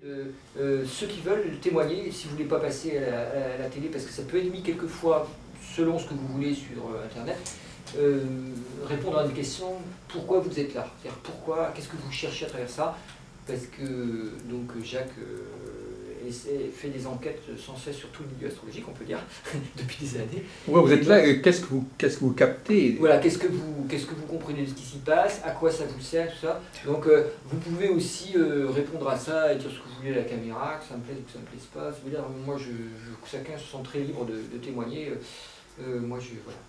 Ceux qui veulent témoigner, si vous ne voulez pas passer à la télé, parce que ça peut être mis quelquefois selon ce que vous voulez sur Internet, répondre à une question, pourquoi vous êtes là? C'est-à-dire pourquoi, qu'est-ce que vous cherchez à travers ça? Parce que donc Jacques fait des enquêtes sans cesse sur tout le milieu astrologique, on peut dire, depuis des années. Ouais, vous êtes là, qu'est-ce que vous captez? Voilà, qu'est-ce que vous comprenez de ce qui s'y passe, à quoi ça vous sert, tout ça. Donc vous pouvez aussi répondre à ça et dire ce que vous voulez à la caméra, que ça me plaise ou que ça ne me plaise pas. Je veux dire, moi, chacun se sent très libre de témoigner. Moi, voilà.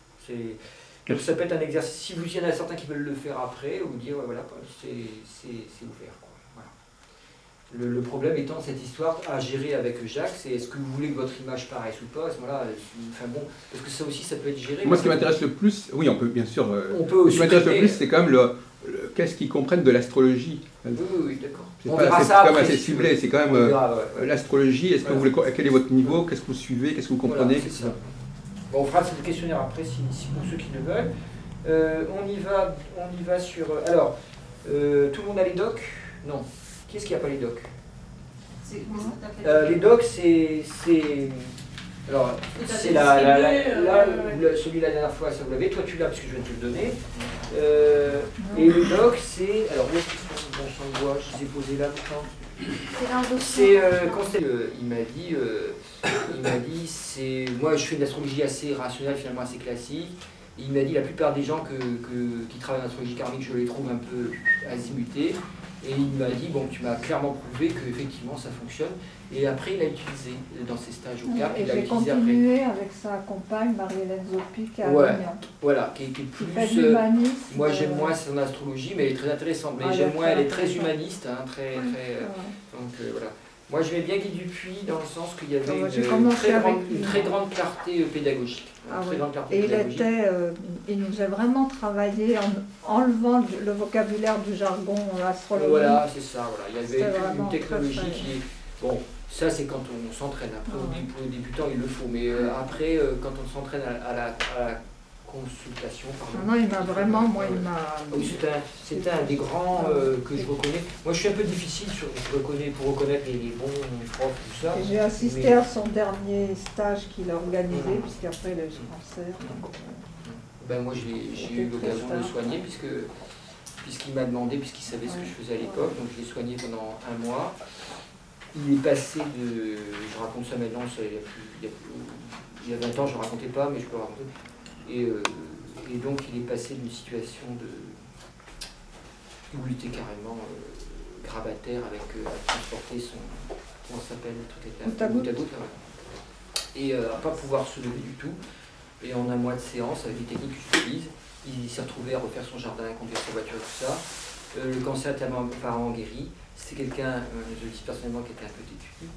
Donc ça peut être un exercice. Si vous y en a certains qui veulent le faire après, ou dire, ouais, voilà, c'est ouvert, quoi. Voilà. Le problème étant cette histoire à gérer avec Jacques, c'est est-ce que vous voulez que votre image paraisse ou pas, à ce moment-là, enfin bon, parce que ça aussi, ça peut être géré. Moi, ce qui m'intéresse le plus, oui, on peut bien sûr. On peut aussi. Ce qui m'intéresse le plus, c'est quand même qu'est-ce qu'ils comprennent de l'astrologie. Oui, d'accord. C'est quand même assez ciblé, c'est quand même l'astrologie. Est-ce que vous voulez, quel est votre niveau? Qu'est-ce que vous suivez? Qu'est-ce que vous comprenez? Voilà, c'est ça. Bon, on fera ce questionnaire après, si pour ceux qui le veulent. On y va sur. Alors, tout le monde a les docs? Non. Qui est-ce qui n'a pas les docs? Les docs, c'est. Alors, c'est celui de la dernière fois, ça vous l'avez. Toi, tu l'as parce que je viens de te le donner. Et le doc, c'est. Alors, où est-ce que bon sang de bois? Je les ai posés là, pourtant. C'est il m'a dit, c'est moi je fais de l'astrologie assez rationnelle, finalement assez classique. Et il m'a dit la plupart des gens qui travaillent en astrologie karmique, je les trouve un peu azimutés. Et il m'a dit, bon, tu m'as clairement prouvé qu'effectivement ça fonctionne. Et après, il a utilisé dans ses stages au CAP. Et j'ai continué avec sa compagne, Marie-Hélène Zopi, qui est à Avignon. Voilà, qui est plus. Moi, j'aime moins son astrologie, mais elle est très intéressante. Mais j'aime moins, elle est très humaniste, hein, très. Donc voilà. Moi, j'aimais bien Guy Dupuis dans le sens qu'il y avait une très grande clarté pédagogique. Il nous a vraiment travaillé en enlevant le vocabulaire du jargon astrologique. Voilà, c'est ça. Voilà. Il y avait une technologie qui est... Bon, ça c'est quand on s'entraîne. Après, pour les débutants, il le faut. Mais après, quand on s'entraîne à la consultation... Non, il m'a vraiment... Oui, c'était un des grands que je reconnais. Moi, je suis un peu difficile pour reconnaître les bons profs, tout ça. J'ai assisté à son dernier stage qu'il a organisé, puisqu'après il a eu ce cancer. Ben, moi, j'ai eu l'occasion de le soigner, puisqu'il m'a demandé, puisqu'il savait ce que je faisais à l'époque. Donc, je l'ai soigné pendant 1 mois. Il est passé de... Je raconte ça maintenant, il y a 20 ans, je ne racontais pas, mais je peux le raconter. Et donc il est passé d'une situation où il était carrément grabataire à transporter son... Comment ça s'appelle? Goutte à goutte. Et à ne pas pouvoir se lever du tout. Et en 1 mois de séance, avec les techniques que j'utilise, il s'est retrouvé à refaire son jardin, à conduire sa voiture, tout ça. Le cancer était apparemment guéri. C'était quelqu'un, je le dis personnellement, qui était un peu têtu.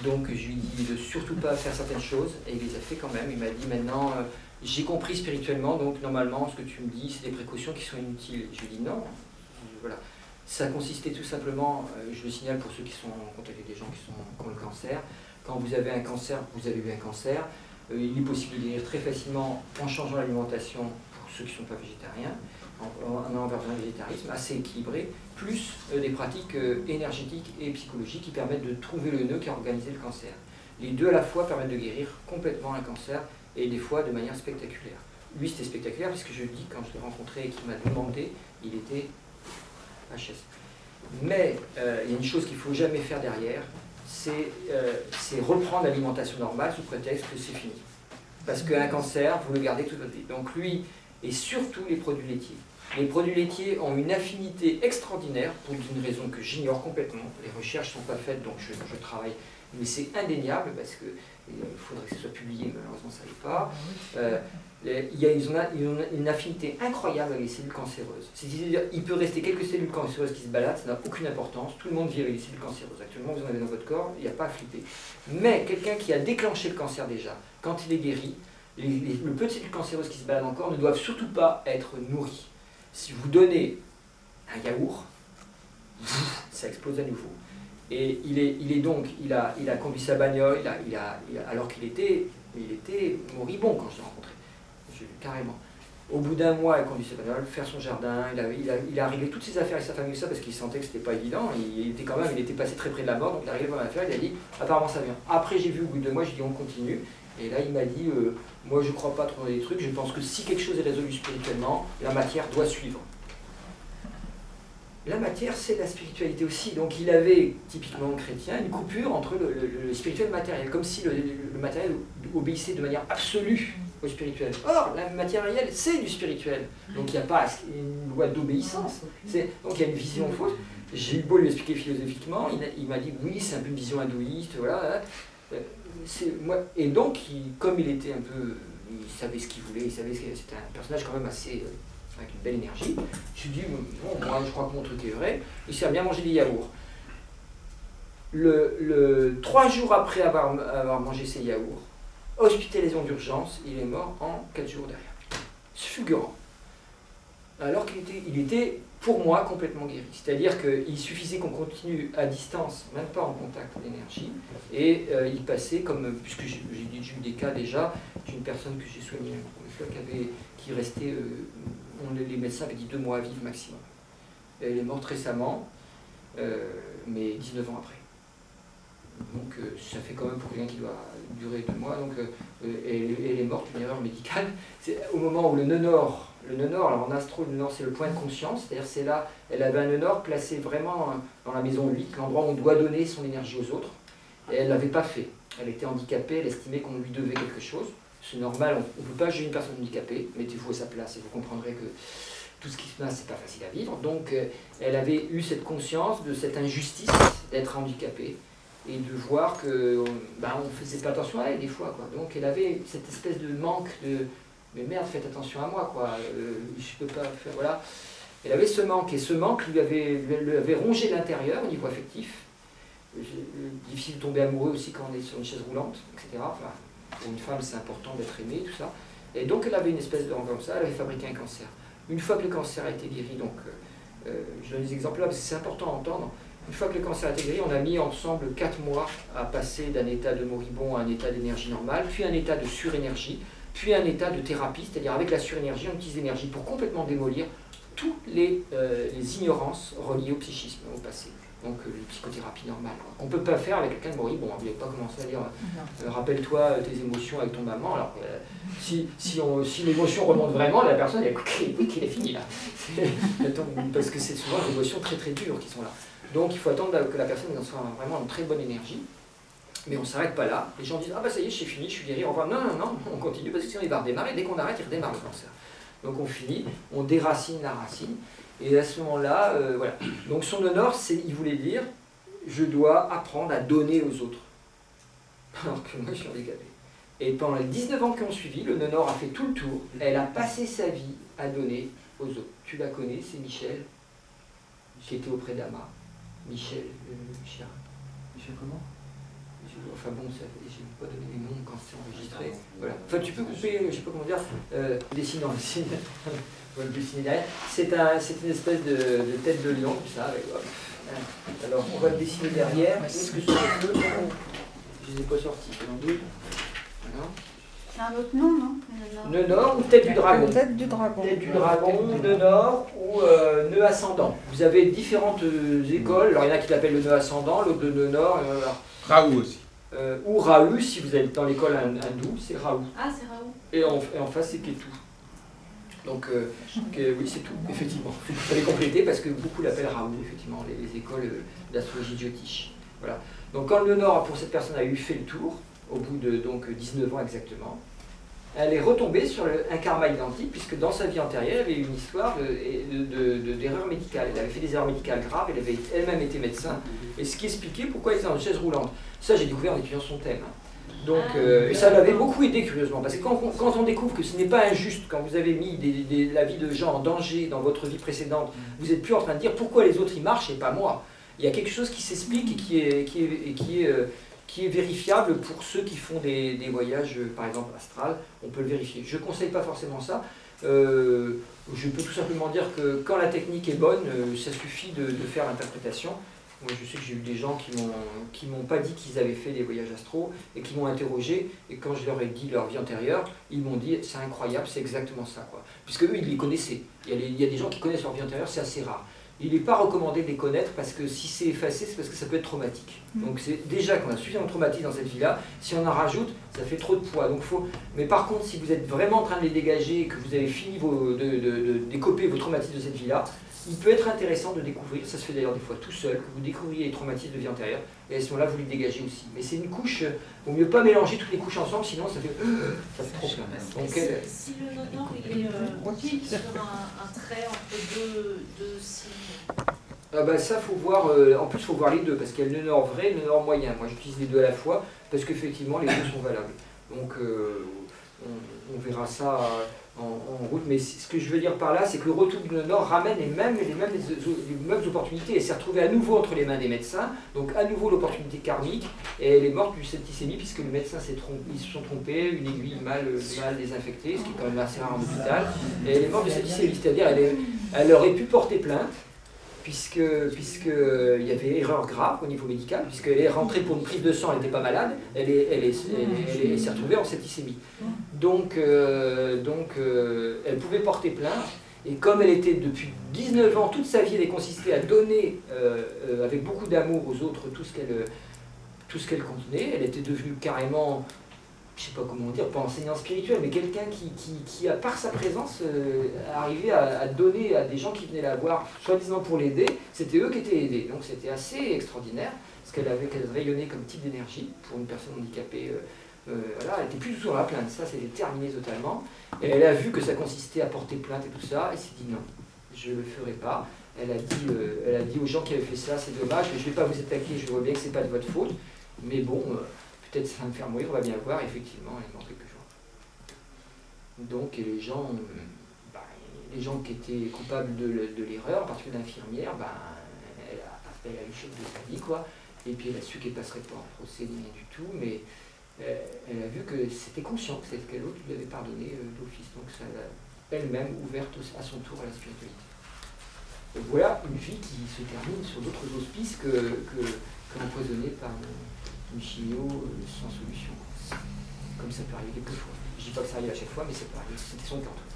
Donc je lui ai dit de surtout pas faire certaines choses, et il les a fait quand même. Il m'a dit maintenant, j'ai compris spirituellement, donc normalement ce que tu me dis, c'est des précautions qui sont inutiles. Je lui ai dit non, voilà. Ça consistait tout simplement, je le signale pour ceux qui sont en contact avec des gens qui ont le cancer, quand vous avez un cancer, vous avez eu un cancer, il est possible de guérir très facilement en changeant l'alimentation pour ceux qui ne sont pas végétariens, en allant vers un végétarisme assez équilibré, plus des pratiques énergétiques et psychologiques qui permettent de trouver le nœud qui a organisé le cancer. Les deux à la fois permettent de guérir complètement un cancer et des fois de manière spectaculaire. Lui c'était spectaculaire puisque je dis quand je l'ai rencontré et qu'il m'a demandé, il était HS. Mais il y a une chose qu'il ne faut jamais faire derrière, c'est reprendre l'alimentation normale sous prétexte que c'est fini. Parce qu'un cancer, vous le gardez toute votre vie. Donc lui, et surtout les produits laitiers. Les produits laitiers ont une affinité extraordinaire, pour une raison que j'ignore complètement. Les recherches ne sont pas faites, donc je travaille. Mais c'est indéniable, parce qu'il faudrait que ce soit publié, malheureusement ça n'est pas. Ils ont une affinité incroyable avec les cellules cancéreuses. C'est-à-dire il peut rester quelques cellules cancéreuses qui se baladent, ça n'a aucune importance. Tout le monde vit avec les cellules cancéreuses. Actuellement, vous en avez dans votre corps, il n'y a pas à flipper. Mais quelqu'un qui a déclenché le cancer déjà, quand il est guéri, le peu de cellules cancéreuses qui se baladent encore ne doivent surtout pas être nourries. Si vous donnez un yaourt, ça explose à nouveau. Et il a conduit sa bagnole, alors qu'il était moribond quand je l'ai rencontré, carrément. Au bout d'un mois, il conduisait pas mal, faire son jardin, il a réglé toutes ses affaires avec sa famille, ça, parce qu'il sentait que c'était pas évident. Il était passé très près de la mort, donc il a réglé pas mal d'affaires, il a dit, apparemment ça vient. Après, j'ai vu au bout de 2 mois, j'ai dit, on continue. Et là, il m'a dit, moi je crois pas trop dans des trucs, je pense que si quelque chose est résolu spirituellement, la matière doit suivre. La matière, c'est la spiritualité aussi. Donc il avait, typiquement chrétien, une coupure entre le spirituel et le matériel, comme si le matériel obéissait de manière absolue au spirituel. Or, la matière réelle, c'est du spirituel. Donc il n'y a pas une loi d'obéissance. Donc il y a une vision fausse. J'ai eu beau lui expliquer philosophiquement, il m'a dit, oui, c'est un peu une vision hindouiste, voilà. Et donc, comme il était un peu... Il savait ce qu'il voulait, il savait que c'était un personnage quand même assez... avec une belle énergie. Je me suis dit, bon, moi je crois que mon truc est vrai, il s'est bien mangé des yaourts. 3 jours après avoir mangé ces yaourts, hospitalisation d'urgence, il est mort en 4 jours derrière. C'est fulgurant. Alors qu'il était, pour moi, complètement guéri. C'est-à-dire qu'il suffisait qu'on continue à distance, même pas en contact d'énergie, et il passait comme, puisque j'ai eu des cas déjà, d'une personne que j'ai soignée, qui restait... les médecins avaient dit 2 mois à vivre maximum. Elle est morte récemment, mais 19 ans après. Donc ça fait quand même pour quelqu'un qui doit durer 2 mois. Donc, elle est morte, une erreur médicale. Au moment où le nœud nord, alors en astro, le nœud nord c'est le point de conscience, c'est-à-dire c'est là, elle avait un nœud nord placé vraiment dans la maison 8, l'endroit où on doit donner son énergie aux autres, et elle ne l'avait pas fait. Elle était handicapée, elle estimait qu'on lui devait quelque chose. C'est normal, on ne peut pas juger une personne handicapée, mettez-vous à sa place et vous comprendrez que tout ce qui se passe, c'est pas facile à vivre. Donc elle avait eu cette conscience de cette injustice d'être handicapée et de voir que on faisait pas attention à elle des fois, quoi. Donc elle avait cette espèce de manque de mais merde, faites attention à moi, quoi. Je peux pas faire, voilà. Elle avait ce manque, et ce manque lui avait rongé l'intérieur au niveau affectif. Difficile de tomber amoureux aussi quand on est sur une chaise roulante, etc. Enfin, pour une femme, c'est important d'être aimée, tout ça. Et donc, elle avait une espèce de rang comme ça, elle avait fabriqué un cancer. Une fois que le cancer a été guéri, donc, je donne des exemples là parce que c'est important à entendre. Une fois que le cancer a été guéri, on a mis ensemble 4 mois à passer d'un état de moribond à un état d'énergie normale, puis un état de surénergie, puis un état de thérapie, c'est-à-dire avec la surénergie, on utilise l'énergie pour complètement démolir toutes les ignorances reliées au psychisme, au passé. Donc les psychothérapies normales. On ne peut pas faire avec quelqu'un de moribond. On ne voulait pas commencer à dire rappelle-toi tes émotions avec ton maman. Alors si l'émotion remonte vraiment, la personne elle qu'il est fini là. Parce que c'est souvent des émotions très très dures qui sont là. Donc il faut attendre que la personne soit vraiment en très bonne énergie. Mais on ne s'arrête pas là. Les gens disent ah bah ça y est, c'est fini, je suis guéri, au revoir. Non, on continue parce que sinon il va redémarrer. Dès qu'on arrête, il redémarre le cancer. Donc on finit, on déracine la racine. Et à ce moment-là, voilà. Donc son honneur, il voulait dire, je dois apprendre à donner aux autres. Alors que moi, je suis handicapé. Et pendant les 19 ans qui ont suivi, le honneur a fait tout le tour. Elle a passé sa vie à donner aux autres. Tu la connais, c'est Michel, qui était auprès d'Ama. Michel, Michel comment? Enfin bon, je ne vais pas donner les noms quand c'est enregistré. Voilà. Enfin, tu peux couper, je ne sais pas comment dire, dessinant le signe. On va le dessiner derrière. C'est une espèce de tête de lion, tout ça. Avec, alors, on va le dessiner derrière. Est-ce que sur le feu, je ne les ai pas sortis, c'est doute. Voilà. C'est un autre nom, non? Nœud nord ou tête du dragon? Tête du dragon. Tête du dragon, nœud nord ou nœud ascendant. Vous avez différentes écoles. Alors, il y en a qui l'appellent le nœud ascendant, l'autre le nœud nord. Raoult aussi. Ou Rahu, si vous êtes dans l'école hindoue, c'est Rahu. Ah, c'est Raoult. Et en face, c'est Ketu. Donc, oui, c'est tout, effectivement. Il fallait compléter parce que beaucoup l'appellent Raoult, effectivement, les écoles d'astrologie Jyotish. Voilà. Donc, quand le Nord, pour cette personne, a eu fait le tour, au bout de 19 ans exactement, elle est retombée sur un karma identique, puisque dans sa vie antérieure, il y avait une histoire d'erreur médicale. Elle avait fait des erreurs médicales graves, elle avait elle-même été médecin, et ce qui expliquait pourquoi elle était dans une chaise roulante. Ça, j'ai découvert en étudiant son thème. Donc, ça l'avait beaucoup aidé, curieusement, parce que quand on découvre que ce n'est pas injuste, quand vous avez mis la vie de gens en danger dans votre vie précédente, vous n'êtes plus en train de dire pourquoi les autres y marchent et pas moi. Il y a quelque chose qui s'explique et qui est vérifiable pour ceux qui font des voyages, par exemple, astral. On peut le vérifier. Je ne conseille pas forcément ça. Je peux tout simplement dire que quand la technique est bonne, ça suffit de faire l'interprétation. Moi, je sais que j'ai eu des gens qui m'ont pas dit qu'ils avaient fait des voyages astraux et qui m'ont interrogé. Et quand je leur ai dit leur vie antérieure, ils m'ont dit c'est incroyable, c'est exactement ça, quoi. Puisque eux, ils les connaissaient. Il y a des gens qui connaissent leur vie antérieure, c'est assez rare. Il n'est pas recommandé de les connaître parce que si c'est effacé, c'est parce que ça peut être traumatique. Donc c'est déjà qu'on a suffisamment de traumatisme dans cette vie-là. Si on en rajoute, ça fait trop de poids. Donc Mais par contre, si vous êtes vraiment en train de les dégager et que vous avez fini de décoper vos traumatismes de cette vie-là, il peut être intéressant de découvrir, ça se fait d'ailleurs des fois tout seul, que vous découvriez les traumatismes de vie antérieure, et à ce moment-là, vous les dégagez aussi. Mais c'est une couche, il vaut mieux pas mélanger toutes les couches ensemble, sinon ça fait trop plein. Donc, si le nonor il est pile sur un trait entre deux signes. Ah bah ça, faut voir, en plus, il faut voir les deux, parce qu'il y a le nonor vrai et le nonor moyen. Moi, j'utilise les deux à la fois, parce qu'effectivement, les deux sont valables. Donc, on verra ça en route, mais ce que je veux dire par là, c'est que le retour du nord ramène les mêmes opportunités. Elle s'est retrouvée à nouveau entre les mains des médecins, donc à nouveau l'opportunité karmique, et elle est morte du septicémie puisque les médecins ils se sont trompés, une aiguille mal désinfectée, ce qui est quand même assez rare en hôpital, et elle est morte du septicémie, c'est-à-dire elle aurait pu porter plainte, puisque il y avait erreur grave au niveau médical, puisqu'elle est rentrée pour une prise de sang, elle n'était pas malade, elle s'est retrouvée en septicémie. Donc elle pouvait porter plainte, et comme elle était depuis 19 ans, toute sa vie, elle est consistée à donner avec beaucoup d'amour aux autres tout ce qu'elle contenait, elle était devenue carrément, je ne sais pas comment dire, pas enseignant spirituel, mais quelqu'un qui a, par sa présence, arrivé à donner à des gens qui venaient la voir, soi-disant pour l'aider, c'était eux qui étaient aidés. Donc c'était assez extraordinaire, parce qu'elle rayonnait comme type d'énergie pour une personne handicapée. Voilà, elle n'était plus du tout dans la plainte, ça c'était terminé totalement. Et elle a vu que ça consistait à porter plainte et tout ça, et s'est dit non, je ne le ferai pas. Elle a dit aux gens qui avaient fait ça, c'est dommage, je ne vais pas vous attaquer, je vois bien que ce n'est pas de votre faute, mais bon... peut-être ça va me faire mourir, on va bien voir, effectivement, elle est morte quelques jours. Donc les gens qui étaient coupables de l'erreur, en particulier l'infirmière, elle a eu le choc de sa vie, quoi, et puis elle a su qu'elle ne passerait pas en procès, ni rien du tout, mais elle a vu que c'était conscient, que c'était l'autre lui avait pardonné d'office, donc ça l'a elle-même ouverte à son tour à la spiritualité. Donc voilà une vie qui se termine sur d'autres auspices que empoisonnée par une chimio sans solution. Comme ça peut arriver quelquefois. Je ne dis pas que ça arrive à chaque fois, mais ça peut arriver. C'était son cas en tout cas.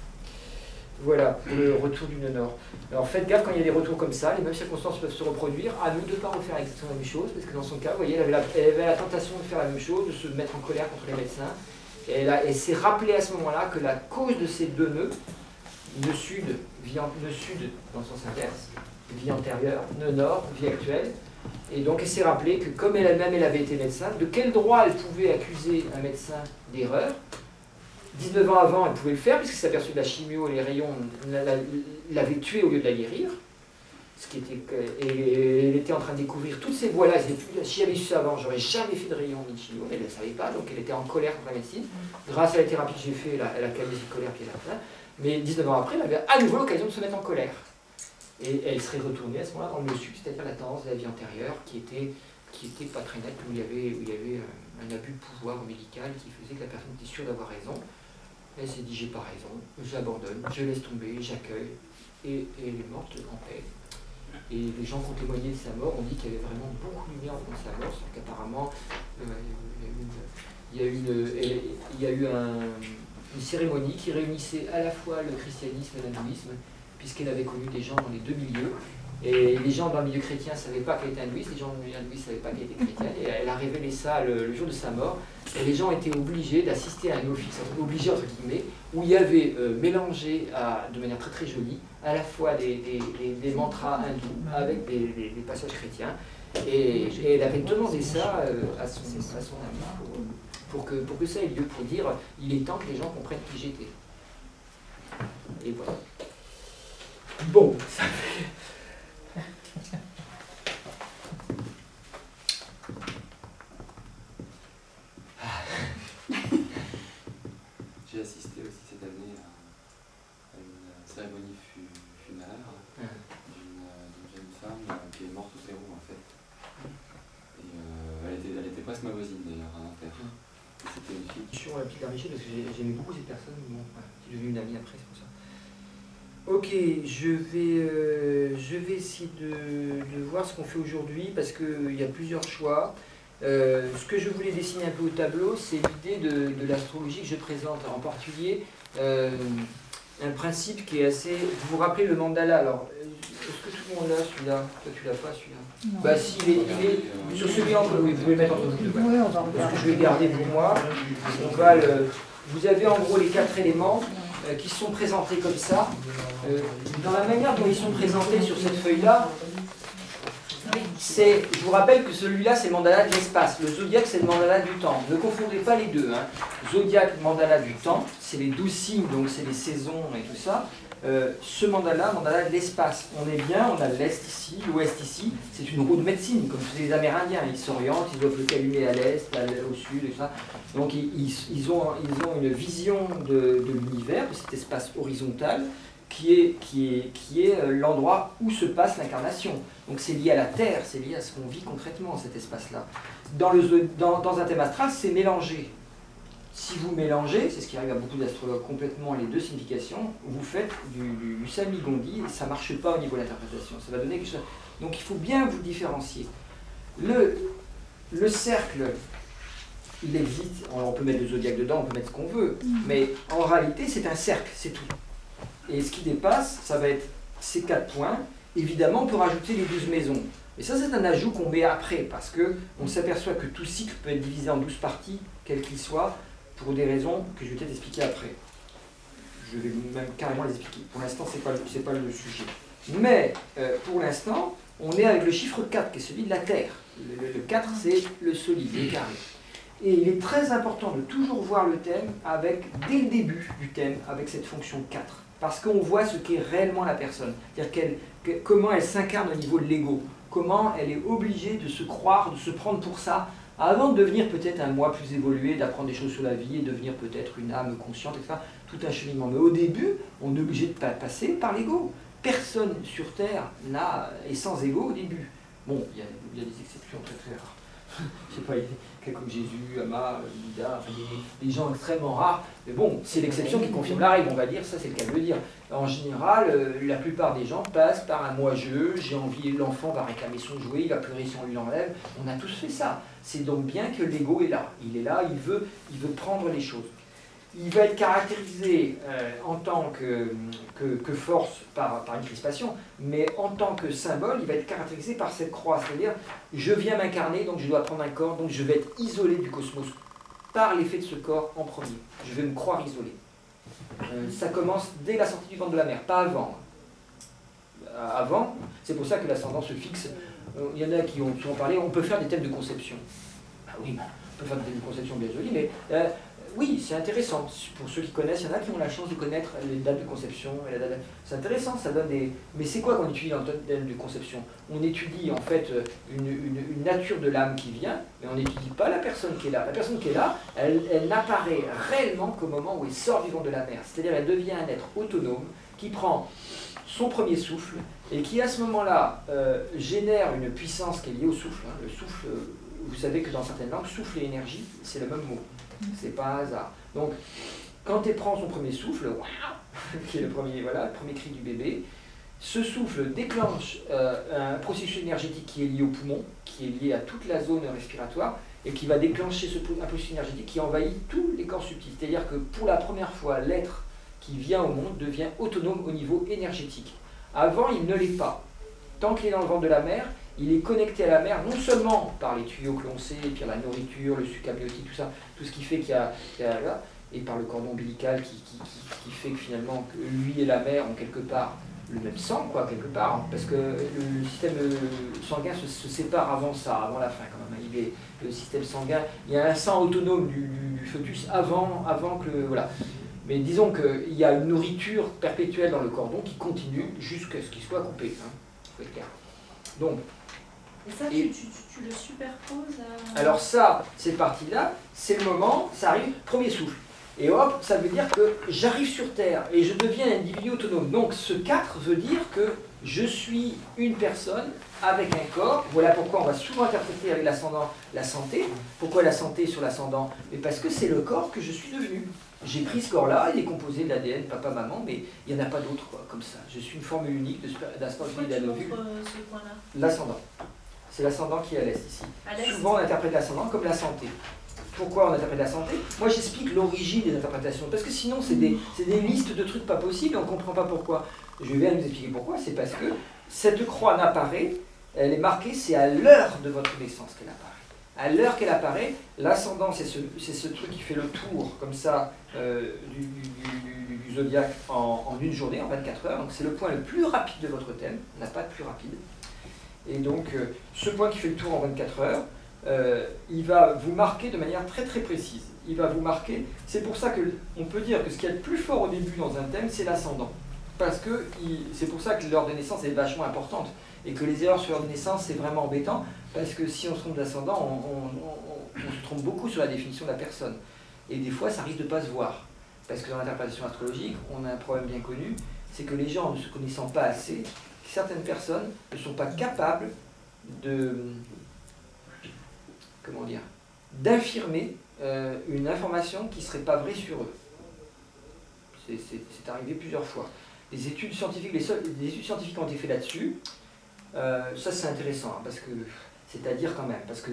Voilà, le retour du nord. Alors faites gaffe quand il y a des retours comme ça, les mêmes circonstances peuvent se reproduire. À nous de ne pas refaire exactement la même chose, parce que dans son cas, vous voyez, elle avait la tentation de faire la même chose, de se mettre en colère contre les médecins. Et elle s'est rappelé à ce moment-là que la cause de ces deux nœuds, nœud sud dans le sens inverse, vie antérieure, nœud nord, vie actuelle. Et donc elle s'est rappelé que comme elle-même elle avait été médecin, de quel droit elle pouvait accuser un médecin d'erreur. 19 ans avant, elle pouvait le faire, puisqu'elle s'est aperçue que la chimio et les rayons l'avaient tuée au lieu de la guérir. Et elle était en train de découvrir toutes ces voies-là. Si j'avais su ça avant, j'aurais jamais fait de rayons ni de chimio, mais elle ne le savait pas, donc elle était en colère contre la médecine. Grâce à la thérapie que j'ai faite, elle a calmé cette colère qui est là. Mais 19 ans après, elle avait à nouveau l'occasion de se mettre en colère. Et elle serait retournée à ce moment-là dans le sud, c'est-à-dire la tendance de la vie antérieure qui était pas très nette, où il y avait un abus de pouvoir médical qui faisait que la personne était sûre d'avoir raison. Elle s'est dit j'ai pas raison, j'abandonne, je laisse tomber, j'accueille, et elle est morte en paix. Et les gens qui ont témoigné de sa mort ont dit qu'il y avait vraiment beaucoup de lumière dans sa mort, sauf qu'apparemment il y a eu une cérémonie qui réunissait à la fois le christianisme et l'hindouisme, puisqu'elle avait connu des gens dans les deux milieux. Et les gens dans le milieu chrétien ne savaient pas qu'elle était hindouiste, les gens dans le milieu hindouiste ne savaient pas qu'elle était chrétienne, et elle a révélé ça le jour de sa mort. Et les gens étaient obligés d'assister à un office, obligés entre guillemets, où il y avait mélangé de manière très très jolie, à la fois des mantras hindous avec des passages chrétiens. Et elle avait demandé ça à son ami pour que ça ait lieu, pour dire il est temps que les gens comprennent qui j'étais. Et voilà. Bon, ça fait... J'ai assisté aussi cette année à une cérémonie funéraire d'une jeune femme qui est morte au Pérou en fait. Et elle était presque ma voisine d'ailleurs à Nanterre. C'était une fille. Sur la petite Richer, parce que j'aimais beaucoup cette personne, qui est devenue une amie après, c'est pour ça. Ok, je vais essayer de voir ce qu'on fait aujourd'hui parce qu'il y a plusieurs choix. Ce que je voulais dessiner un peu au tableau, c'est l'idée de l'astrologie que je présente, en particulier un principe qui est assez... Vous vous rappelez le mandala? Alors, est-ce que tout le monde l'a celui-là? Toi tu l'as pas celui-là? Bah si, il est sur celui entre vous pouvez le mettre entre vous deux. Oui, on va regarder. Parce que je vais garder pour moi. Vous avez en gros les 4 éléments qui sont présentés comme ça. Dans la manière dont ils sont présentés sur cette feuille-là, je vous rappelle que celui-là c'est le mandala de l'espace, le zodiaque c'est le mandala du temps. Ne confondez pas les deux. Hein. Zodiaque, mandala du temps, c'est les 12 signes, donc c'est les saisons et tout ça. Ce mandala de l'espace. On est bien, on a l'Est ici, l'Ouest ici, c'est une roue de médecine, comme tous les Amérindiens. Ils s'orientent, ils doivent le calmer à l'Est, au Sud, et tout ça. Donc ils ont une vision de l'univers, de cet espace horizontal, qui est l'endroit où se passe l'incarnation. Donc c'est lié à la Terre, c'est lié à ce qu'on vit concrètement, cet espace-là. Dans un thème astral, c'est mélangé. Si vous mélangez, c'est ce qui arrive à beaucoup d'astrologues, complètement les deux significations, vous faites du sami-gondi et ça ne marche pas au niveau de l'interprétation. Ça va donner quelque chose. Donc il faut bien vous différencier. Le cercle, il existe, on peut mettre le zodiaque dedans, on peut mettre ce qu'on veut, mais en réalité c'est un cercle, c'est tout. Et ce qui dépasse, ça va être ces 4 points. Évidemment, on peut rajouter les 12 maisons. Et ça, c'est un ajout qu'on met après, parce qu'on s'aperçoit que tout cycle peut être divisé en 12 parties, quel qu'il soit, pour des raisons que je vais peut-être expliquer après. Je vais même carrément les expliquer. Pour l'instant, ce n'est pas le sujet. Mais, pour l'instant, on est avec le chiffre 4, qui est celui de la Terre. Le 4, c'est le solide, le carré. Et il est très important de toujours voir le thème dès le début du thème, avec cette fonction 4. Parce qu'on voit ce qu'est réellement la personne. C'est-à-dire comment elle s'incarne au niveau de l'ego. Comment elle est obligée de se croire, de se prendre pour ça, avant de devenir peut-être un moi plus évolué, d'apprendre des choses sur la vie et devenir peut-être une âme consciente, etc. Tout un cheminement. Mais au début, on est obligé de passer par l'ego. Personne sur Terre est sans ego au début. Bon, il y a des exceptions très très rares. Je sais pas, quelqu'un comme Jésus, Ama, Bouddha, enfin, des gens extrêmement rares. Mais bon, c'est l'exception qui confirme la règle, on va dire, ça c'est le cas de le dire. En général, la plupart des gens passent par un moi-je, j'ai envie, l'enfant va réclamer son jouet, il va pleurer si on lui l'enlève. On a tous fait ça. C'est donc bien que l'ego est là. Il est là, il veut prendre les choses. Il va être caractérisé en tant que force par une crispation, mais en tant que symbole, il va être caractérisé par cette croix, c'est-à-dire je viens m'incarner, donc je dois prendre un corps, donc je vais être isolé du cosmos par l'effet de ce corps en premier. Je vais me croire isolé. Ça commence dès la sortie du ventre de la mère, pas avant. Avant, c'est pour ça que l'ascendant se fixe. Il y en a qui ont souvent parlé, on peut faire des thèmes de conception. Ah oui, on peut faire des thèmes de conception bien jolis, mais... oui, c'est intéressant. Pour ceux qui connaissent, il y en a qui ont la chance de connaître les dates de conception. C'est intéressant, ça donne des... Mais c'est quoi qu'on étudie dans le thème de conception? On étudie en fait une nature de l'âme qui vient, mais on n'étudie pas la personne qui est là. La personne qui est là, elle n'apparaît réellement qu'au moment où elle sort du ventre de la mère. C'est-à-dire elle devient un être autonome qui prend son premier souffle et qui à ce moment-là génère une puissance qui est liée au souffle. Hein. Le souffle, vous savez que dans certaines langues, souffle et énergie, c'est le même mot. C'est pas un hasard. Donc, quand elle prend son premier souffle, qui est le premier cri du bébé, ce souffle déclenche un processus énergétique qui est lié au poumon, qui est lié à toute la zone respiratoire, et qui va déclencher un processus énergétique qui envahit tous les corps subtils. C'est-à-dire que pour la première fois, l'être qui vient au monde devient autonome au niveau énergétique. Avant, il ne l'est pas. Tant qu'il est dans le ventre de la mère, il est connecté à la mer, non seulement par les tuyaux que l'on sait, et puis la nourriture, le sucre amniotique, tout ça, tout ce qui fait qu'il y a là, et par le cordon ombilical qui fait que finalement que lui et la mère ont quelque part le même sang, quoi, quelque part, parce que le système sanguin se sépare avant ça, avant la fin quand même. Le système sanguin, il y a un sang autonome du fœtus avant que voilà. Mais disons qu'il y a une nourriture perpétuelle dans le cordon qui continue jusqu'à ce qu'il soit coupé. Hein. Faut être clair. Donc, et ça, tu le superposes à... Alors ça, cette partie-là, c'est le moment, ça arrive, premier souffle. Et hop, ça veut dire que j'arrive sur Terre et je deviens un individu autonome. Donc ce 4 veut dire que je suis une personne avec un corps. Voilà pourquoi on va souvent interpréter avec l'ascendant la santé. Pourquoi la santé sur l'ascendant? Mais parce que c'est le corps que je suis devenu. J'ai pris ce corps-là, il est composé de l'ADN, papa, maman, mais il n'y en a pas d'autre comme ça. Je suis une formule unique d'ascendant et d'ovule. Ce point-là? L'ascendant. C'est l'ascendant qui est à l'est ici. À l'est. Souvent on interprète l'ascendant comme la santé. Pourquoi on interprète la santé? Moi j'explique l'origine des interprétations, parce que sinon c'est des listes de trucs pas possibles et on ne comprend pas pourquoi. Je vais vous expliquer pourquoi. C'est parce que cette croix n'apparaît, elle est marquée, c'est à l'heure de votre naissance qu'elle apparaît. À l'heure qu'elle apparaît, l'ascendant c'est ce truc qui fait le tour comme ça du zodiaque en une journée, en 24 heures. Donc c'est le point le plus rapide de votre thème, on n'a pas de plus rapide. Et donc ce point qui fait le tour en 24 heures, il va vous marquer de manière très très précise. Il va vous marquer, c'est pour ça qu'on peut dire que ce qu'il y a de plus fort au début dans un thème, c'est l'ascendant. Parce que c'est pour ça que l'heure de naissance est vachement importante. Et que les erreurs sur l'heure de naissance, c'est vraiment embêtant, parce que si on se trompe d'ascendant, on se trompe beaucoup sur la définition de la personne. Et des fois, ça risque de ne pas se voir. Parce que dans l'interprétation astrologique, on a un problème bien connu, c'est que les gens, ne se connaissant pas assez, certaines personnes ne sont pas capables d'affirmer une information qui ne serait pas vraie sur eux. C'est arrivé plusieurs fois. Les études scientifiques ont été faites là-dessus. Ça c'est intéressant, hein, parce que c'est-à-dire quand même, parce que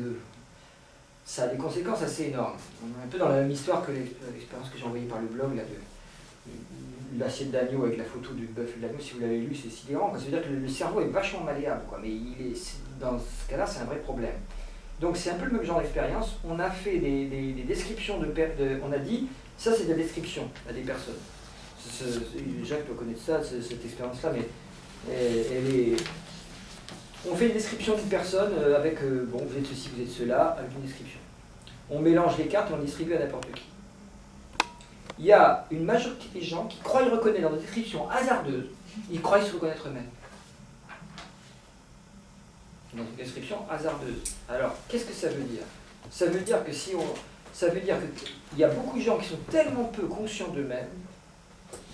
ça a des conséquences assez énormes. On est un peu dans la même histoire que l'expérience que j'ai envoyée par le blog là, de l'assiette d'agneau avec la photo du bœuf et de l'agneau. Si vous l'avez lu, c'est sidérant. Ça veut dire que le cerveau est vachement malléable, quoi, mais dans ce cas-là, c'est un vrai problème. Donc c'est un peu le même genre d'expérience. On a fait des descriptions on a dit, ça c'est de la description à des personnes. Jacques peut connaître ça, cette expérience-là, mais on fait une description d'une personne avec, bon, vous êtes ceci, vous êtes cela, avec une description. On mélange les cartes et on distribue à n'importe qui. Il y a une majorité des gens qui croient reconnaître dans des descriptions hasardeuses, ils croient se reconnaître eux-mêmes. Dans une description hasardeuse. Alors, qu'est-ce que ça veut dire? Ça veut dire que ça veut dire qu'il y a beaucoup de gens qui sont tellement peu conscients d'eux-mêmes,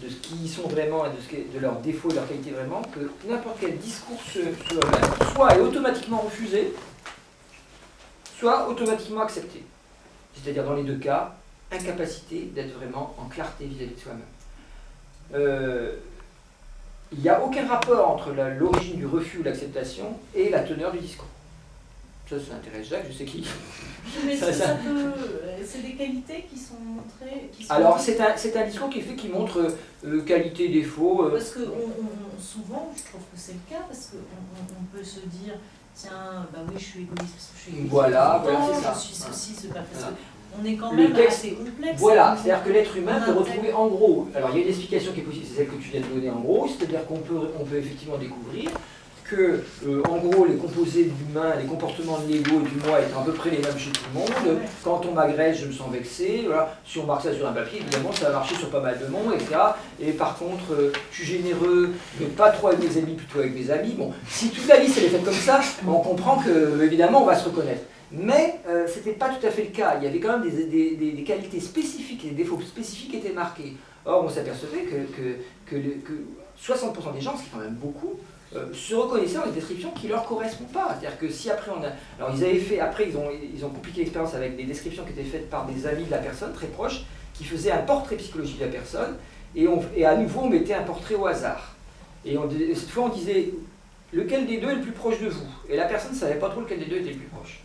de ce qu'ils sont vraiment et de leurs défauts et de leurs qualités vraiment, que n'importe quel discours sur eux-mêmes, soit est automatiquement refusé, soit automatiquement accepté. C'est-à-dire dans les deux cas, incapacité d'être vraiment en clarté vis-à-vis de soi-même. Il n'y a aucun rapport entre l'origine du refus ou l'acceptation et la teneur du discours. Ça intéresse Jacques, je sais qui. Mais c'est des qualités qui sont montrées. Alors c'est un discours qui montre qualité, défaut. Parce que souvent, je trouve que c'est le cas, parce qu'on peut se dire, tiens, bah oui, je suis égoïste parce que je suis égoïste. Voilà, c'est ça. Je suis ceci, c'est pas parce que on est quand même assez complexe. Voilà, c'est-à-dire que l'être humain peut retrouver en gros. Alors il y a une explication qui est possible, c'est celle que tu viens de donner en gros, c'est-à-dire qu'on peut effectivement découvrir que, en gros, les composés d'humain, les comportements de l'ego et du moi étant à peu près les mêmes chez tout le monde. Ouais. Quand on m'agresse, je me sens vexé. Voilà. Si on marque ça sur un papier, évidemment, ça va marcher sur pas mal de monde, etc. Et par contre, je suis généreux, mais pas trop avec mes amis, plutôt avec mes amis. Bon, si toute la liste elle est faite comme ça, on comprend que, évidemment, on va se reconnaître. Mais ce n'était pas tout à fait le cas. Il y avait quand même des qualités spécifiques, des défauts spécifiques qui étaient marqués. Or, on s'apercevait que 60% des gens, ce qui est quand même beaucoup, se reconnaissaient dans des descriptions qui ne leur correspondent pas. C'est-à-dire que si après on a... Alors ils avaient fait, après ils ont compliqué l'expérience avec des descriptions qui étaient faites par des amis de la personne, très proches, qui faisaient un portrait psychologique de la personne, et à nouveau on mettait un portrait au hasard. Et cette fois on disait, lequel des deux est le plus proche de vous? Et la personne ne savait pas trop lequel des deux était le plus proche.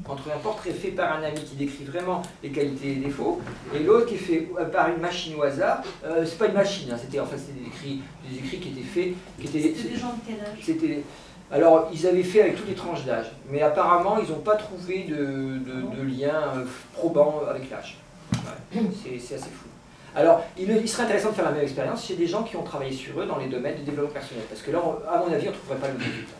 Entre un portrait fait par un ami qui décrit vraiment les qualités et les défauts, et l'autre qui est fait par une machine au hasard. C'est pas une machine, hein, c'était des écrits qui étaient faits. C'était des gens de quel âge? Alors, ils avaient fait avec toutes les tranches d'âge, mais apparemment, ils n'ont pas trouvé de lien probant avec l'âge. Ouais, c'est assez fou. Alors, il serait intéressant de faire la même expérience chez des gens qui ont travaillé sur eux dans les domaines de développement personnel, parce que là, à mon avis, on ne trouverait pas le même résultat.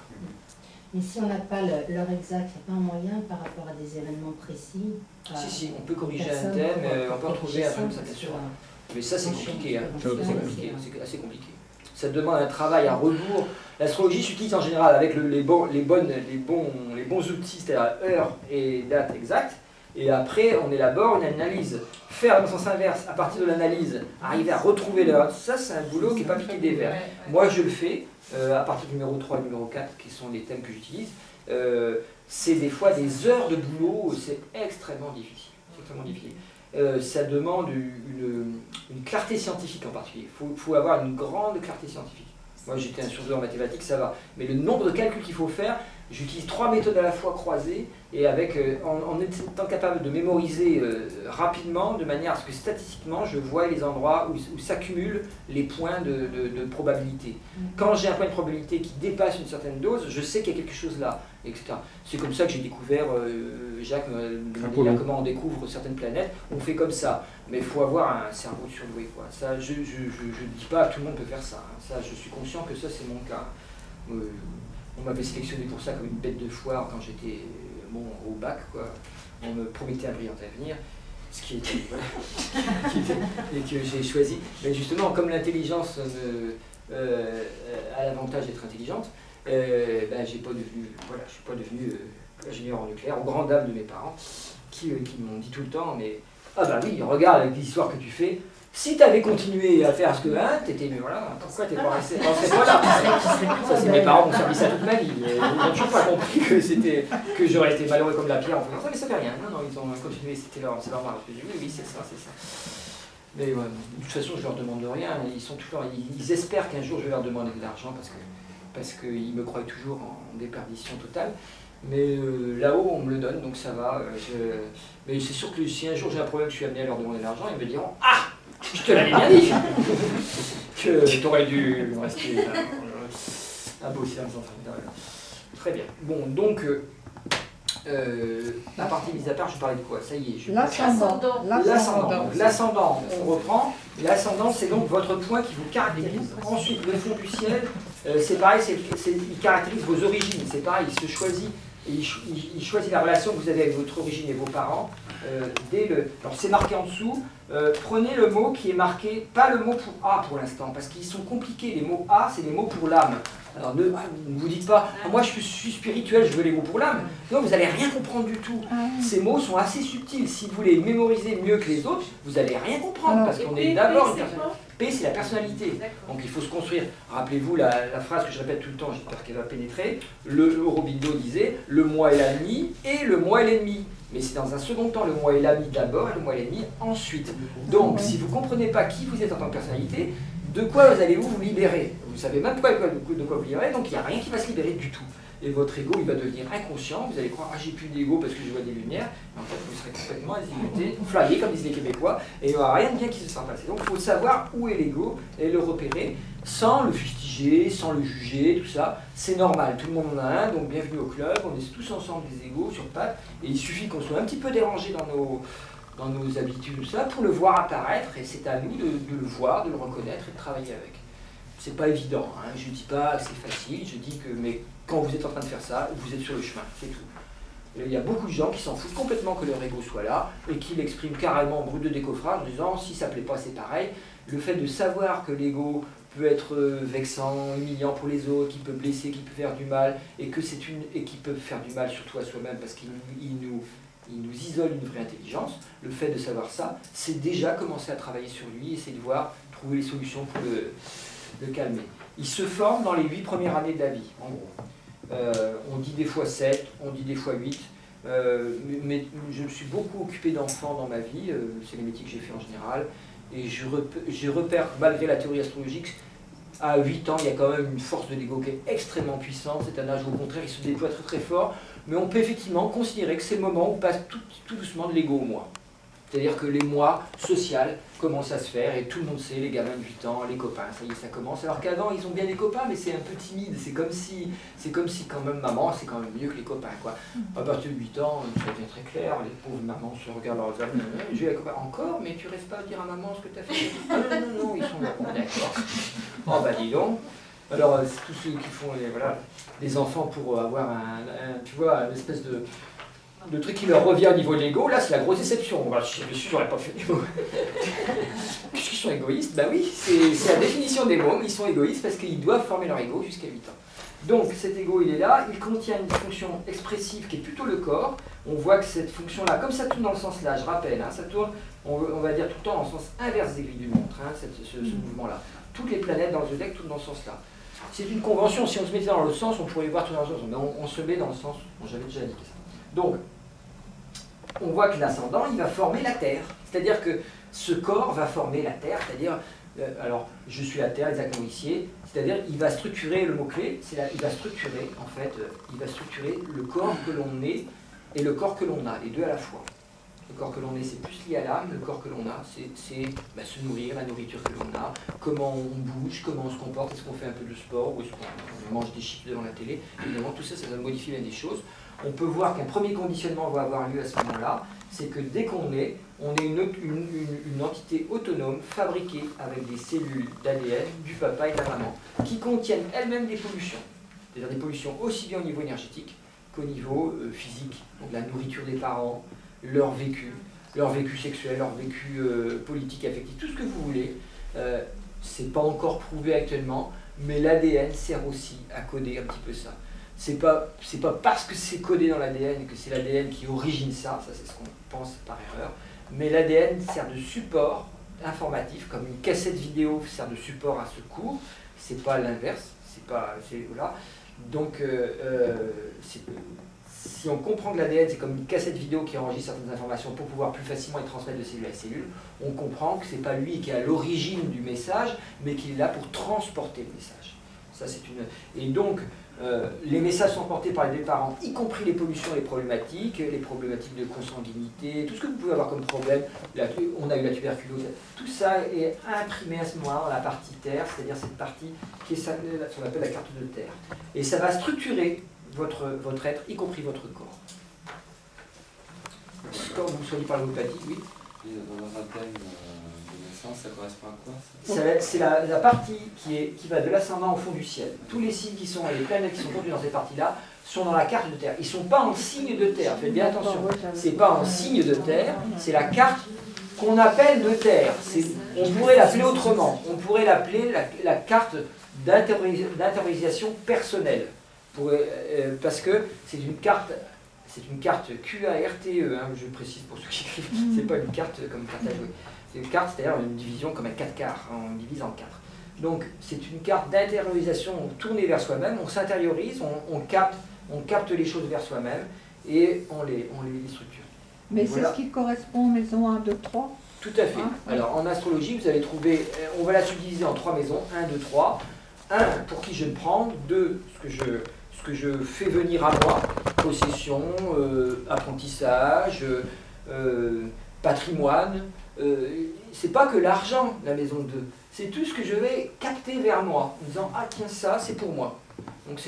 Mais si on n'a pas l'heure exacte, il n'y a pas un moyen par rapport à des événements précis? Si, on peut corriger un thème, on peut retrouver un truc, ça bien sûr. Mais ça, c'est compliqué, hein. C'est assez compliqué. Ça demande un travail à rebours. L'astrologie s'utilise en général avec les bons outils, c'est-à-dire heure et date exacte. Et après, on élabore une analyse faire dans le sens inverse, à partir de l'analyse, arriver à retrouver l'erreur, ça c'est un boulot qui n'est pas piqué des verres. Moi je le fais, à partir du numéro 3 et numéro 4, qui sont les thèmes que j'utilise, c'est des fois des heures de boulot, c'est extrêmement difficile. Ça demande une clarté scientifique en particulier. Il faut avoir une grande clarté scientifique. Moi j'étais un sur-2 en mathématiques, ça va. Mais le nombre de calculs qu'il faut faire, j'utilise 3 méthodes à la fois croisées et en étant capable de mémoriser rapidement, de manière à ce que statistiquement je vois les endroits où s'accumulent les points de probabilité. Quand j'ai un point de probabilité qui dépasse une certaine dose, je sais qu'il y a quelque chose là, etc. C'est comme ça que j'ai découvert, Jacques me demandait comment on découvre certaines planètes, on fait comme ça. Mais il faut avoir un cerveau surdoué, quoi. Ça, je ne dis pas tout le monde peut faire ça. Hein. Ça, je suis conscient que ça c'est mon cas. On m'avait sélectionné pour ça comme une bête de foire quand j'étais au bac, quoi. On me promettait un brillant avenir, ce qui était, et que j'ai choisi. Mais justement, comme l'intelligence a l'avantage d'être intelligente, je ne suis pas devenu ingénieur en nucléaire, aux grandes dames de mes parents, qui m'ont dit tout le temps, mais ah bah oui, regarde avec l'histoire que tu fais. Si tu avais continué à faire ce que t'étais mieux, voilà, pourquoi t'es pas resté là? Ça, c'est mes parents qui ont servi ça toute ma vie. Ils n'ont toujours pas compris que j'aurais été malheureux comme la pierre en faisant ça, mais ça fait rien. Non, ils ont continué, c'est leur marque. Je dis oui, c'est ça. Mais ouais, de toute façon, je leur demande rien. Ils espèrent qu'un jour je vais leur demander de l'argent parce qu'ils me croient toujours en déperdition totale. Mais là-haut, on me le donne, donc ça va. Mais c'est sûr que si un jour j'ai un problème, je suis amené à leur demander de l'argent, ils me diront « Ah, je te l'avais bien dit que tu aurais dû rester à bosser en train. » Très bien. Bon, donc, la partie mise à part, je parlais de quoi? Ça y est. L'ascendant. L'ascendant, on reprend. L'ascendant, c'est donc votre point qui vous caractérise. Ensuite, le fond du ciel, c'est pareil, il caractérise vos origines. C'est pareil, il se choisit. Il choisit la relation que vous avez avec votre origine et vos parents. Alors c'est marqué en dessous. Prenez le mot qui est marqué, pas le mot pour A pour l'instant, parce qu'ils sont compliqués. Les mots A, c'est des mots pour l'âme. Alors ne vous dites pas, moi je suis spirituel, je veux les mots pour l'âme. Non, vous n'allez rien comprendre du tout. Ces mots sont assez subtils. Si vous les mémorisez mieux que les autres, vous n'allez rien comprendre, parce qu'on est d'abord une personne. P, c'est la personnalité. Donc il faut se construire. Rappelez-vous la phrase que je répète tout le temps, j'espère qu'elle va pénétrer. Aurobindo disait, le moi est l'ami et le moi est l'ennemi. Mais c'est dans un second temps, le moi est l'ami d'abord et le moi est l'ennemi ensuite. Donc si vous ne comprenez pas qui vous êtes en tant que personnalité, de quoi allez-vous vous libérer? Vous ne savez même pas de quoi vous libérer, donc il n'y a rien qui va se libérer du tout. Et votre ego, il va devenir inconscient, vous allez croire, ah j'ai plus d'ego parce que je vois des lumières, mais en fait vous serez complètement azimuté, flyé comme disent les Québécois, et il n'y aura rien de bien qui se sera passé. Donc il faut savoir où est l'ego et le repérer, sans le fustiger, sans le juger, tout ça, c'est normal, tout le monde en a un, donc bienvenue au club, on est tous ensemble des égos sur pattes, et il suffit qu'on soit un petit peu dérangé dans nos habitudes, tout ça, pour le voir apparaître, et c'est à nous de le voir, de le reconnaître et de travailler avec. C'est pas évident, hein. Je ne dis pas que c'est facile, je dis que mais quand vous êtes en train de faire ça, vous êtes sur le chemin, c'est tout. Il y a beaucoup de gens qui s'en foutent complètement que leur ego soit là et qui l'expriment carrément en brut de décoffrage en disant si ça ne plaît pas c'est pareil. Le fait de savoir que l'ego peut être vexant, humiliant pour les autres, qui peut blesser, qui peut faire du mal et qui peut faire du mal surtout à soi-même parce qu'il nous isole une vraie intelligence, le fait de savoir ça, c'est déjà commencer à travailler sur lui, essayer de voir, trouver les solutions pour le calmer. Il se forme dans les 8 premières années de la vie, en gros. On dit des fois 7, on dit des fois 8, mais je me suis beaucoup occupé d'enfants dans ma vie, c'est les métiers que j'ai fait en général, et je repère, malgré la théorie astrologique, à 8 ans, il y a quand même une force de l'ego qui est extrêmement puissante, c'est un âge où au contraire il se déploie très très fort, mais on peut effectivement considérer que c'est le moment où passe tout doucement de l'ego au moi. C'est-à-dire que les mois sociaux commencent à se faire et tout le monde sait, les gamins de 8 ans, les copains, ça y est, ça commence. Alors qu'avant, ils ont bien des copains, mais c'est un peu timide. C'est comme si quand même maman, c'est quand même mieux que les copains, quoi. À partir de 8 ans, ça devient très clair, les pauvres mamans se regardent leurs amis. Je vais les copains, encore, mais tu restes pas à dire à maman ce que tu as fait. Ah non, ils sont là, bon, d'accord. Oh bah dis donc. Alors, c'est tous ceux qui font des enfants pour avoir tu vois, une espèce de truc qui leur revient au niveau de l'ego, là c'est la grosse déception. Je suis, j'aurais pas fait des mots. Qu'est-ce qu'ils sont égoïstes? Bah oui, c'est la définition des mots, ils sont égoïstes parce qu'ils doivent former leur ego jusqu'à 8 ans. Donc cet ego il est là, il contient une fonction expressive qui est plutôt le corps. On voit que cette fonction-là, comme ça tourne dans le sens là, je rappelle, hein, ça tourne, on va dire tout le temps dans le sens inverse des aiguilles d'une montre, hein, ce mouvement-là. Toutes les planètes dans le zodiaque tournent dans ce sens-là. C'est une convention, si on se mettait dans l'autre sens, on pourrait voir tout dans le sens, mais on se met dans le sens, bon, j'avais déjà indiqué ça. Donc, on voit que l'ascendant, il va former la Terre. C'est-à-dire que ce corps va former la Terre, c'est-à-dire, alors, je suis la Terre exactement ici, c'est-à-dire, il va structurer, le mot-clé, il va structurer, en fait, il va structurer le corps que l'on est et le corps que l'on a, les deux à la fois. Le corps que l'on est, c'est plus lié à l'âme, le corps que l'on a, c'est se nourrir, la nourriture que l'on a, comment on bouge, comment on se comporte, est-ce qu'on fait un peu de sport, ou est-ce qu'on mange des chips devant la télé. Évidemment, tout ça, ça va modifier bien des choses. On peut voir qu'un premier conditionnement va avoir lieu à ce moment-là, c'est que dès qu'on est, on est une entité autonome, fabriquée avec des cellules d'ADN du papa et de la maman, qui contiennent elles-mêmes des pollutions. C'est-à-dire des pollutions aussi bien au niveau énergétique qu'au niveau physique, donc la nourriture des parents, leur vécu sexuel, leur vécu politique, affectif, tout ce que vous voulez. C'est pas encore prouvé actuellement, mais l'ADN sert aussi à coder un petit peu ça. C'est pas parce que c'est codé dans l'ADN que c'est l'ADN qui origine ça c'est ce qu'on pense par erreur, mais l'ADN sert de support informatif, comme une cassette vidéo sert de support à ce cours, c'est pas l'inverse, voilà. Donc, si on comprend que l'ADN c'est comme une cassette vidéo qui enregistre certaines informations pour pouvoir plus facilement les transmettre de cellule à cellule, on comprend que c'est pas lui qui est à l'origine du message, mais qui est là pour transporter le message. Ça, c'est Et donc, les messages sont portés par les deux parents, y compris les pollutions et les problématiques de consanguinité, tout ce que vous pouvez avoir comme problème. On a eu la tuberculose, tout ça est imprimé à ce moment-là dans la partie terre, c'est-à-dire cette partie qui est ce qu'on appelle la carte de terre. Et ça va structurer votre être, y compris votre corps. Quand vous soyez par l'homéopathie, oui. Dans un thème de naissance, ça correspond à quoi? C'est la partie qui va de l'ascendant au fond du ciel. Tous les signes qui sont, les planètes qui sont contenues dans cette partie-là, sont dans la carte de terre. Ils ne sont pas en signe de terre, faites bien attention. C'est pas en signe de terre, c'est la carte qu'on appelle de terre. On pourrait l'appeler autrement. On pourrait l'appeler la carte d'intériorisation personnelle. Parce que c'est une carte QARTE, hein, je précise pour ceux qui écrivent, c'est pas une carte comme une carte à jouer. C'est une carte, c'est-à-dire une division comme un 4 quarts, hein, on divise en 4. Donc c'est une carte d'intériorisation tournée vers soi-même, on s'intériorise, on capte les choses vers soi-même et on les structure. Mais voilà. C'est ce qui correspond aux maisons 1, 2, 3. Tout à fait. Alors en astrologie, vous allez trouver, on va la subdiviser en 3 maisons, 1, 2, 3. 1, pour qui je me prends, 2, ce que je fais venir à moi, possession, apprentissage, patrimoine. C'est pas que l'argent, la maison 2, c'est tout ce que je vais capter vers moi, en disant « Ah tiens, ça, c'est pour moi ». Donc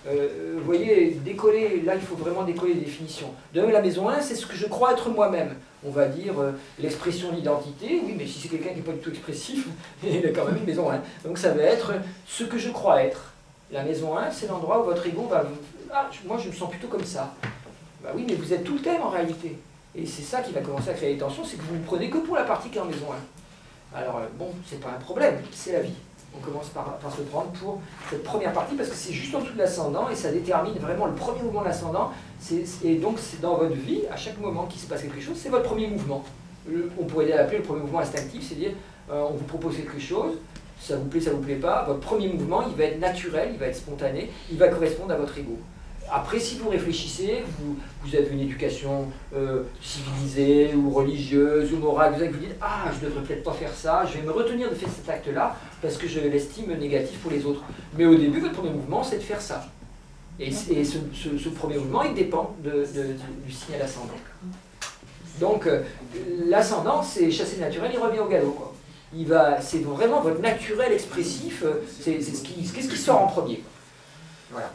vous voyez, décoller, là il faut vraiment décoller les définitions. De même, la maison 1, c'est ce que je crois être moi-même. On va dire l'expression d'identité, oui, mais si c'est quelqu'un qui n'est pas du tout expressif, il a quand même une maison 1. Donc ça va être ce que je crois être. La maison 1, c'est l'endroit où votre ego va... Ah, moi je me sens plutôt comme ça. Bah oui, mais vous êtes tout le thème en réalité. Et c'est ça qui va commencer à créer des tensions, c'est que vous ne prenez que pour la partie qui est en maison 1. Alors bon, c'est pas un problème, c'est la vie. On commence par se prendre pour cette première partie parce que c'est juste en dessous de l'ascendant et ça détermine vraiment le premier mouvement de l'ascendant. Et donc c'est dans votre vie, à chaque moment qu'il se passe quelque chose, c'est votre premier mouvement. On pourrait l'appeler le premier mouvement instinctif, c'est-à-dire on vous propose quelque chose, ça vous plaît pas, votre premier mouvement il va être naturel, il va être spontané, il va correspondre à votre ego. Après, si vous réfléchissez, vous avez une éducation civilisée ou religieuse ou morale, vous dites « Ah, je ne devrais peut-être pas faire ça, je vais me retenir de faire cet acte-là parce que je l'estime négatif pour les autres. » Mais au début, votre premier mouvement, c'est de faire ça. Et ce premier mouvement, il dépend du signe à l'ascendant. Donc, l'ascendant, c'est chasser le naturel, il revient au galop, quoi. C'est vraiment votre naturel expressif, qu'est-ce qui sort en premier, quoi. Voilà.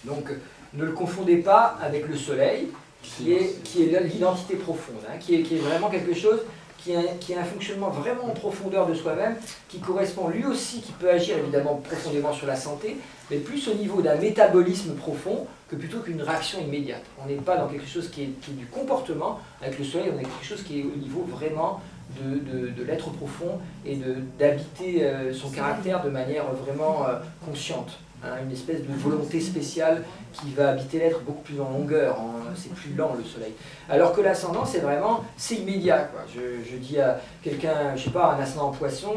Donc, ne le confondez pas avec le soleil, qui est l'identité profonde, hein, qui est vraiment quelque chose qui a un fonctionnement vraiment en profondeur de soi-même, qui correspond lui aussi, qui peut agir évidemment profondément sur la santé, mais plus au niveau d'un métabolisme profond que plutôt qu'une réaction immédiate. On n'est pas dans quelque chose qui est du comportement, avec le soleil, on est quelque chose qui est au niveau vraiment de l'être profond et d'habiter son caractère de manière vraiment consciente. hein, une espèce de volonté spéciale qui va habiter l'être beaucoup plus en longueur, c'est plus lent le soleil. Alors que l'ascendant, c'est vraiment, c'est immédiat, quoi. Je dis à quelqu'un, je sais pas, un ascendant en poisson,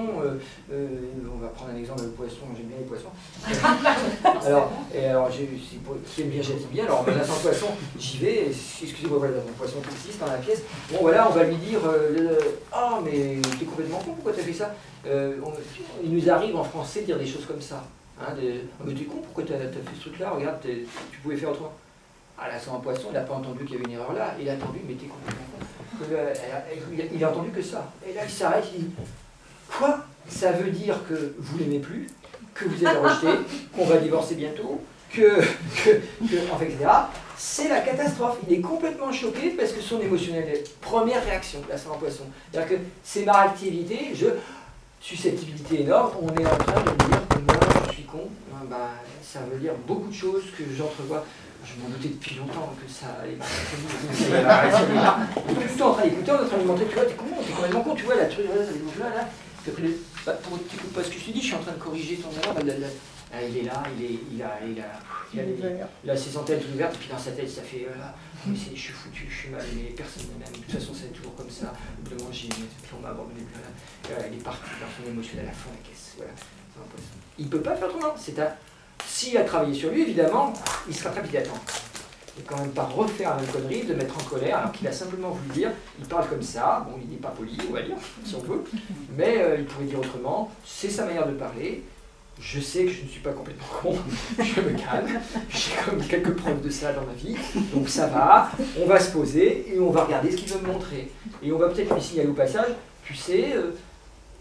on va prendre un exemple de poisson, j'aime bien les poissons. alors qui aime bien, j'aime bien, alors un ascendant en poisson, j'y vais, excusez-moi, voilà, un poisson qui existe dans la pièce, bon voilà, on va lui dire, oh mais t'es complètement con, pourquoi t'as fait ça? Il nous arrive en français de dire des choses comme ça. Hein, oh, mais t'es con, pourquoi t'as fait ce truc-là? Regarde, tu pouvais faire autrement. Ah là, c'est un poisson, il n'a pas entendu qu'il y avait une erreur là, il a entendu, mais t'es complètement con. Il a entendu que ça. Et là, il s'arrête, il dit, quoi? Ça veut dire que vous l'aimez plus, que vous êtes rejeté, qu'on va divorcer bientôt, enfin, etc. C'est la catastrophe. Il est complètement choqué parce que son émotionnel est première réaction, là, c'est un poisson. C'est-à-dire que c'est ma réactivité, susceptibilité énorme, on est en train de me dire que moi je suis con, ça veut dire beaucoup de choses que j'entrevois. Je m'en doutais depuis longtemps que ça allait pas être tout le temps en train d'écouter, on est en train de lui montrer, tu vois, t'es complètement con, tu vois, là, t'écoutes pas ce que je te dis, je suis en train de corriger ton erreur, il est là, il a ses antennes ouvertes, et puis dans sa tête, ça fait, je suis foutu, je suis mal, mais personne ne m'aime, de toute façon c'est toujours comme ça, de manger, puis on m'a abandonné, il est parti dans son émotionnel à fond, la caisse, voilà. Il ne peut pas faire autrement, s'il a travaillé sur lui, évidemment, il se rattrape, il attend. Il ne peut quand même pas refaire la même connerie, de mettre en colère, alors qu'il a simplement voulu dire, il parle comme ça, bon, il n'est pas poli, on va dire, si on veut, mais il pourrait dire autrement, c'est sa manière de parler, je sais que je ne suis pas complètement con, je me calme, j'ai quand même quelques preuves de ça dans ma vie, donc ça va, on va se poser et on va regarder ce qu'il veut me montrer. Et on va peut-être lui signaler au passage, tu sais,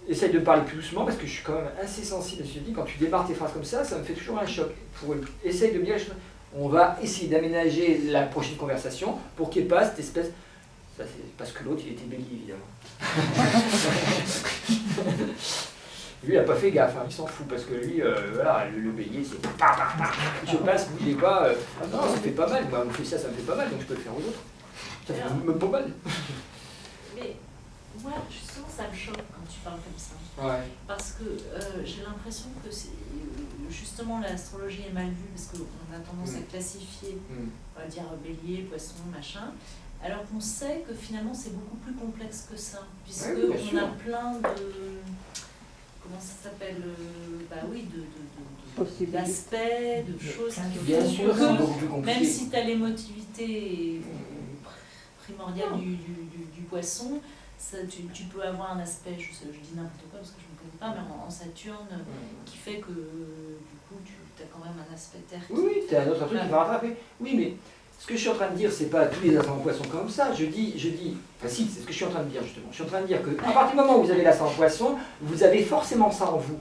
essaye de me parler plus doucement parce que je suis quand même assez sensible à ce que je dis, quand tu démarres tes phrases comme ça me fait toujours un choc. Essaye de me dire, on va essayer d'aménager la prochaine conversation pour qu'il n'y ait pas cette espèce... Ça, c'est parce que l'autre, il était bélier, évidemment. Lui, il n'a pas fait gaffe, hein, il s'en fout, parce que lui, voilà, le bélier, c'est... Je passe, bougez pas, non, ça me fait pas mal, moi, on me fait ça, ça me fait pas mal, donc je peux le faire aux autres. Ça fait même pas mal. Mais moi, justement, ça me choque quand tu parles comme ça. Ouais. Parce que j'ai l'impression que justement l'astrologie est mal vue, parce qu'on a tendance à classifier, on va dire bélier, poisson, machin, alors qu'on sait que finalement c'est beaucoup plus complexe que ça, puisque on a plein de... Comment ça s'appelle, d'aspects, de choses qui font que, même si tu as l'émotivité primordiale du poisson, ça, tu peux avoir un aspect, je dis n'importe quoi parce que je ne me connais pas, mais en Saturne, qui fait que du coup tu as quand même un aspect terre. Oui, tu as un autre truc qui va rattraper. Oui, mais ce que je suis en train de dire, c'est pas tous les ascendants poissons comme ça. Je dis, enfin si, c'est ce que je suis en train de dire justement. Je suis en train de dire qu'à partir du moment où vous avez l'ascendant poisson, vous avez forcément ça en vous.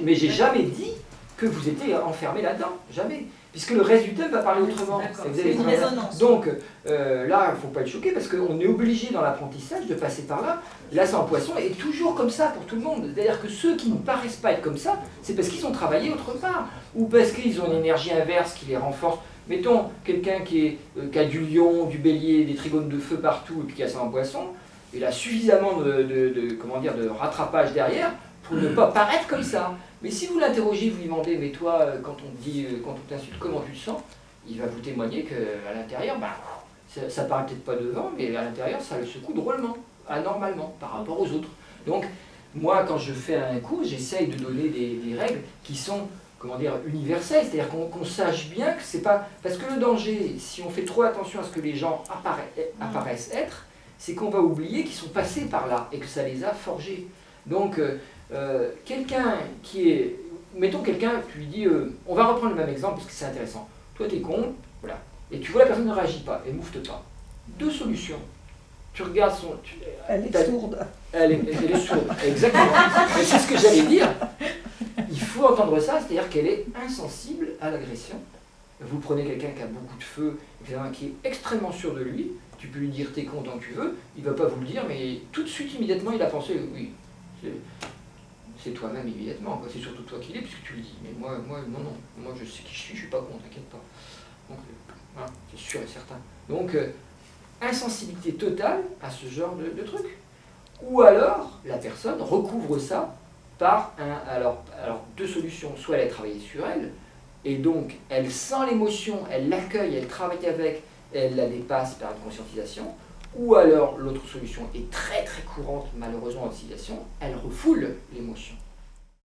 Mais j'ai jamais dit que vous étiez enfermé là-dedans, jamais. Puisque le reste du thème va parler autrement. C'est une résonance. Donc là, il ne faut pas être choqué parce qu'on est obligé dans l'apprentissage de passer par là. L'ascendant poisson est toujours comme ça pour tout le monde. C'est-à-dire que ceux qui ne paraissent pas être comme ça, c'est parce qu'ils ont travaillé autre part. Ou parce qu'ils ont une énergie inverse qui les renforce. Mettons quelqu'un qui a du lion, du bélier, des trigones de feu partout et puis qui a ça en poisson, il a suffisamment de rattrapage derrière pour ne pas paraître comme ça. Mais si vous l'interrogez, vous lui demandez, mais toi, quand on t'insulte, comment tu te sens? Il va vous témoigner qu'à l'intérieur, ça paraît peut-être pas devant, mais à l'intérieur, ça le secoue drôlement, anormalement, par rapport aux autres. Donc, moi, quand je fais un cours, j'essaye de donner des règles qui sont, universelles, c'est-à-dire qu'on sache bien que c'est pas... Parce que le danger, si on fait trop attention à ce que les gens apparaissent être, c'est qu'on va oublier qu'ils sont passés par là et que ça les a forgés. Donc, quelqu'un qui est... Mettons quelqu'un, tu lui dis... on va reprendre le même exemple parce que c'est intéressant. Toi, t'es con, voilà. Et tu vois la personne ne réagit pas, elle moufte pas. Deux solutions. Tu regardes son... Elle est sourde. Elle est sourde, exactement. Et c'est ce que j'allais dire. Il faut entendre ça, c'est-à-dire qu'elle est insensible à l'agression. Vous prenez quelqu'un qui a beaucoup de feu, qui est extrêmement sûr de lui, tu peux lui dire t'es con tant que tu veux, il ne va pas vous le dire, mais tout de suite, immédiatement, il a pensé, oui, c'est toi-même immédiatement, c'est surtout toi qui l'es, puisque tu le dis. Mais moi, non, moi je sais qui je suis pas con, t'inquiète pas. Donc, voilà, c'est sûr et certain. Donc, insensibilité totale à ce genre de truc. Ou alors, la personne recouvre ça par alors deux solutions. Soit elle a travaillé sur elle, Et donc, elle sent l'émotion, elle l'accueille, elle travaille avec, elle la dépasse par une conscientisation. Ou alors, l'autre solution est très très courante, malheureusement, en civilisation, elle refoule l'émotion.